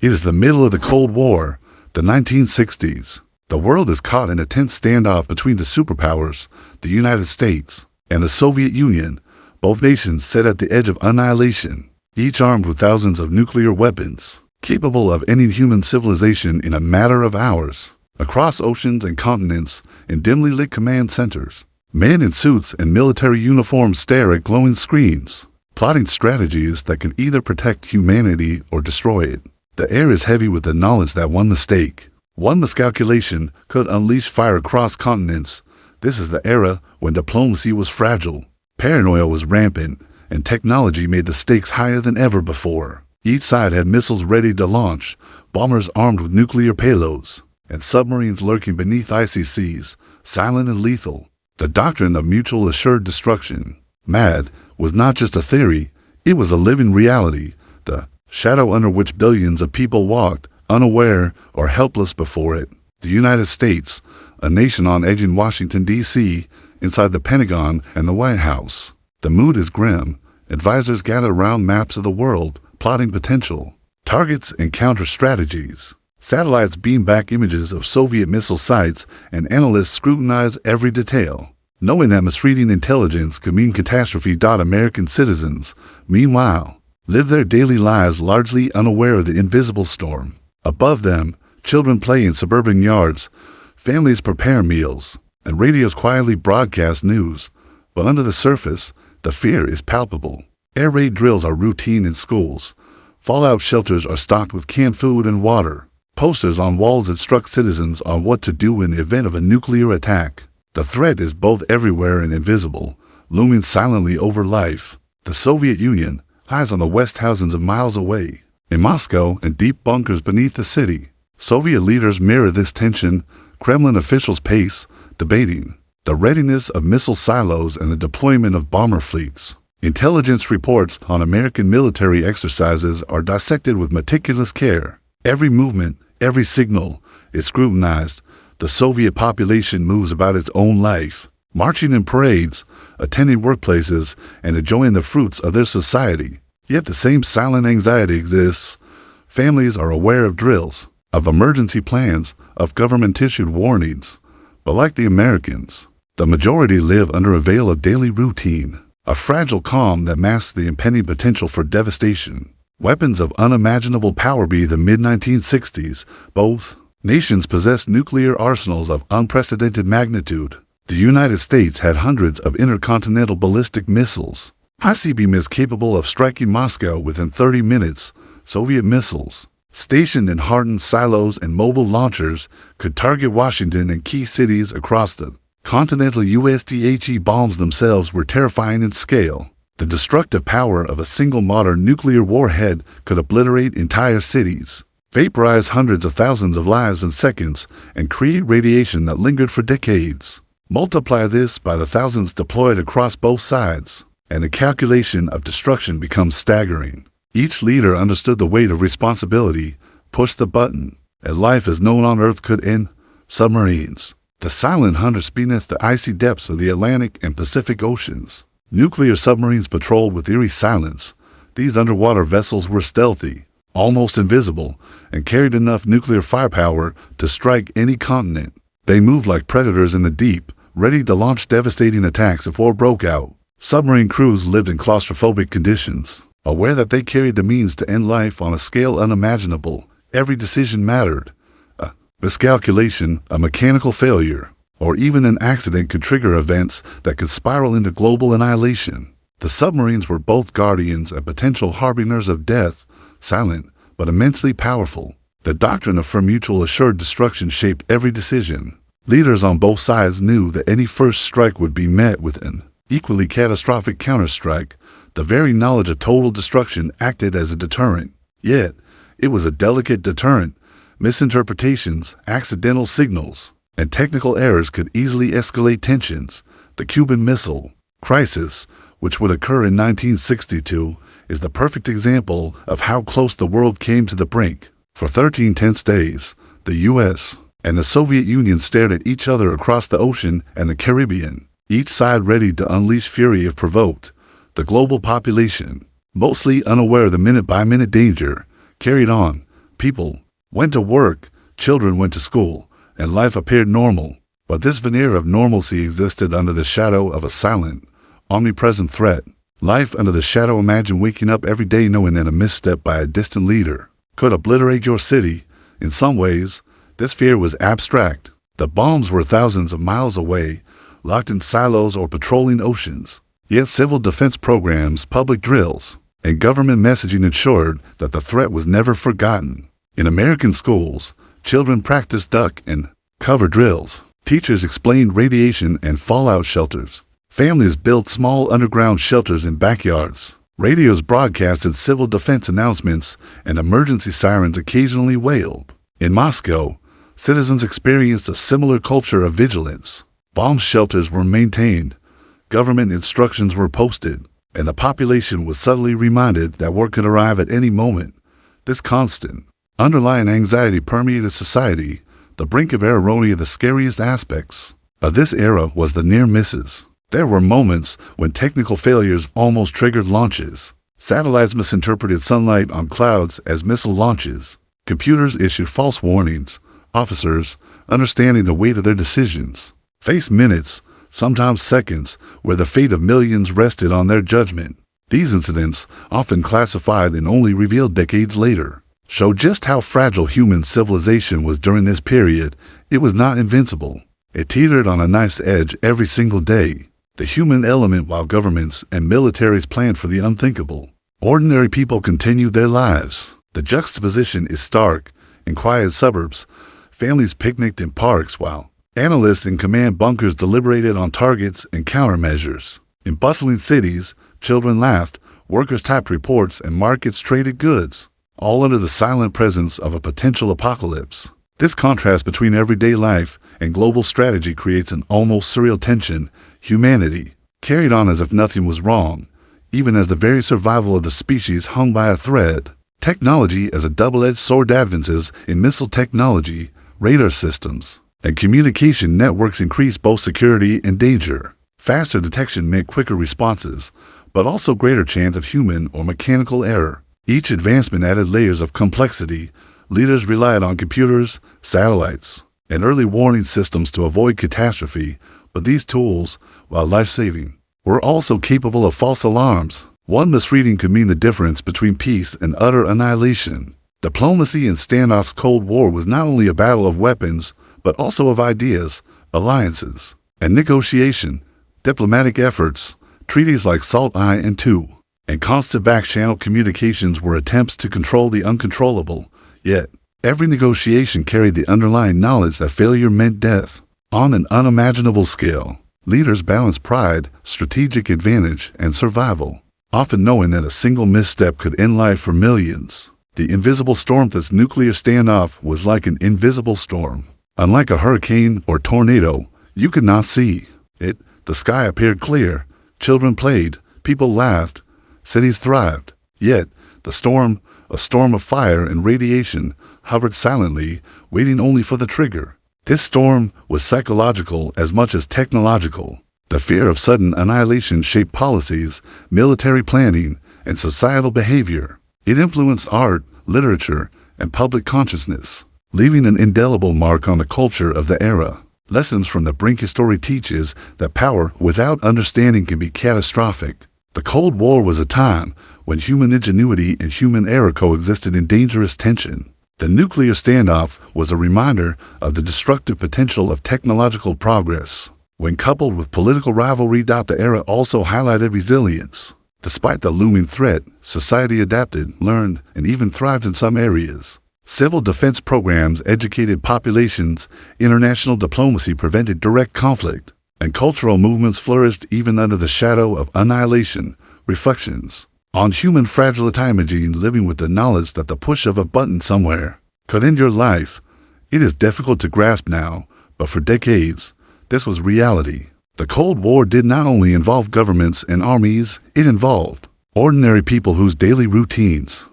It is the middle of the Cold War, the 1960s. The world is caught in a tense standoff between the superpowers, the United States, and the Soviet Union, both nations set at the edge of annihilation, each armed with thousands of nuclear weapons, capable of ending human civilization in a matter of hours. Across oceans and continents, in dimly lit command centers, men in suits and military uniforms stare at glowing screens, plotting strategies that can either protect humanity or destroy it. The air is heavy with the knowledge that one mistake, one miscalculation could unleash fire across continents. This is the era when diplomacy was fragile, paranoia was rampant, and technology made the stakes higher than ever before. Each side had missiles ready to launch, bombers armed with nuclear payloads, and submarines lurking beneath icy seas, silent and lethal. The doctrine of mutual assured destruction, MAD, was not just a theory, it was a living reality, the shadow under which billions of people walked, unaware or helpless before it. The United States, a nation on edge in Washington, D.C., inside the Pentagon and the White House. The mood is grim. Advisors gather around maps of the world, plotting potential targets and counter strategies. Satellites beam back images of Soviet missile sites, and analysts scrutinize every detail, knowing that misreading intelligence could mean catastrophe. American citizens, meanwhile, live their daily lives largely unaware of the invisible storm. Above them, children play in suburban yards, families prepare meals, and radios quietly broadcast news. But under the surface, the fear is palpable. Air raid drills are routine in schools. Fallout shelters are stocked with canned food and water. Posters on walls instruct citizens on what to do in the event of a nuclear attack. The threat is both everywhere and invisible, looming silently over life. The Soviet Union, hides on the west thousands of miles away. In Moscow and deep bunkers beneath the city, Soviet leaders mirror this tension. Kremlin officials pace, debating the readiness of missile silos and the deployment of bomber fleets. Intelligence reports on American military exercises are dissected with meticulous care. Every movement, every signal is scrutinized. The Soviet population moves about its own life, marching in parades, attending workplaces, and enjoying the fruits of their society. Yet the same silent anxiety exists. Families are aware of drills, of emergency plans, of government-issued warnings. But like the Americans, the majority live under a veil of daily routine, a fragile calm that masks the impending potential for devastation. Weapons of unimaginable power. By the mid-1960s, both nations possessed nuclear arsenals of unprecedented magnitude. The United States had hundreds of intercontinental ballistic missiles, ICBMs capable of striking Moscow within 30 minutes. Soviet missiles, stationed in hardened silos and mobile launchers, could target Washington and key cities across the continental U.S. The bombs themselves were terrifying in scale. The destructive power of a single modern nuclear warhead could obliterate entire cities, vaporize hundreds of thousands of lives in seconds, and create radiation that lingered for decades. Multiply this by the thousands deployed across both sides, and the calculation of destruction becomes staggering. Each leader understood the weight of responsibility, pushed the button, and life as known on Earth could end. Submarines, the silent hunters beneath the icy depths of the Atlantic and Pacific Oceans. Nuclear submarines patrolled with eerie silence. These underwater vessels were stealthy, almost invisible, and carried enough nuclear firepower to strike any continent. They moved like predators in the deep, ready to launch devastating attacks if war broke out. Submarine crews lived in claustrophobic conditions, aware that they carried the means to end life on a scale unimaginable. Every decision mattered. A miscalculation, a mechanical failure, or even an accident could trigger events that could spiral into global annihilation. The submarines were both guardians and potential harbingers of death, silent but immensely powerful. The doctrine of mutual assured destruction shaped every decision. Leaders on both sides knew that any first strike would be met with an equally catastrophic counterstrike. The very knowledge of total destruction acted as a deterrent. Yet, it was a delicate deterrent. Misinterpretations, accidental signals, and technical errors could easily escalate tensions. The Cuban Missile Crisis, which would occur in 1962, is the perfect example of how close the world came to the brink. For 13 tense days, the U.S. and the Soviet Union stared at each other across the ocean and the Caribbean, each side ready to unleash fury if provoked. The global population, mostly unaware of the minute-by-minute danger, carried on, People went to work, children went to school, and life appeared normal. But this veneer of normalcy existed under the shadow of a silent, omnipresent threat. Life under the shadow. Imagine waking up every day knowing that a misstep by a distant leader could obliterate your city. In some ways, this fear was abstract. The bombs were thousands of miles away, locked in silos or patrolling oceans. Yet civil defense programs, public drills, and government messaging ensured that the threat was never forgotten. In American schools, children practiced duck and cover drills. Teachers explained radiation and fallout shelters. Families built small underground shelters in backyards. Radios broadcasted civil defense announcements, and emergency sirens occasionally wailed. In Moscow, citizens experienced a similar culture of vigilance. Bomb shelters were maintained, government instructions were posted, and the population was subtly reminded that war could arrive at any moment. This constant, underlying anxiety permeated society. The brink of error, the scariest aspects of this era was the near misses. There were moments when technical failures almost triggered launches. Satellites misinterpreted sunlight on clouds as missile launches. Computers issued false warnings. Officers, understanding the weight of their decisions, faced minutes, sometimes seconds, where the fate of millions rested on their judgment. These incidents, often classified and only revealed decades later, show just how fragile human civilization was during this period. It was not invincible. It teetered on a knife's edge every single day. The human element, while governments and militaries planned for the unthinkable, ordinary people continued their lives. The juxtaposition is stark. In quiet suburbs, families picnicked in parks while analysts in command bunkers deliberated on targets and countermeasures. In bustling cities, children laughed, workers typed reports, and markets traded goods, all under the silent presence of a potential apocalypse. This contrast between everyday life and global strategy creates an almost surreal tension. Humanity carried on as if nothing was wrong, even as the very survival of the species hung by a thread. Technology as a double-edged sword. Advances in missile technology, radar systems, and communication networks increased both security and danger. Faster detection meant quicker responses, but also greater chance of human or mechanical error. Each advancement added layers of complexity. Leaders relied on computers, satellites, and early warning systems to avoid catastrophe, but these tools, while life-saving, were also capable of false alarms. One misreading could mean the difference between peace and utter annihilation. Diplomacy in Standoff's Cold War was not only a battle of weapons, but also of ideas, alliances, and negotiation. Diplomatic efforts, treaties like SALT I and II, and constant back-channel communications were attempts to control the uncontrollable. Yet, every negotiation carried the underlying knowledge that failure meant death. On an unimaginable scale, leaders balanced pride, strategic advantage, and survival, often knowing that a single misstep could end life for millions. The invisible storm. This nuclear standoff was like an invisible storm. Unlike a hurricane or tornado, you could not see it. The sky appeared clear, children played, people laughed, cities thrived. Yet, the storm, a storm of fire and radiation, hovered silently, waiting only for the trigger. This storm was psychological as much as technological. The fear of sudden annihilation shaped policies, military planning, and societal behavior. It influenced art, literature, and public consciousness, leaving an indelible mark on the culture of the era. Lessons from the Brinkmanship story teaches that power without understanding can be catastrophic. The Cold War was a time when human ingenuity and human error coexisted in dangerous tension. The nuclear standoff was a reminder of the destructive potential of technological progress. When coupled with political rivalry, the era also highlighted resilience. Despite the looming threat, society adapted, learned, and even thrived in some areas. Civil defense programs educated populations, international diplomacy prevented direct conflict, and cultural movements flourished even under the shadow of annihilation. Reflections on human fragility. Imagine living with the knowledge that the push of a button somewhere could end your life. It is difficult to grasp now, but for decades, this was reality. The Cold War did not only involve governments and armies, it involved ordinary people whose daily routines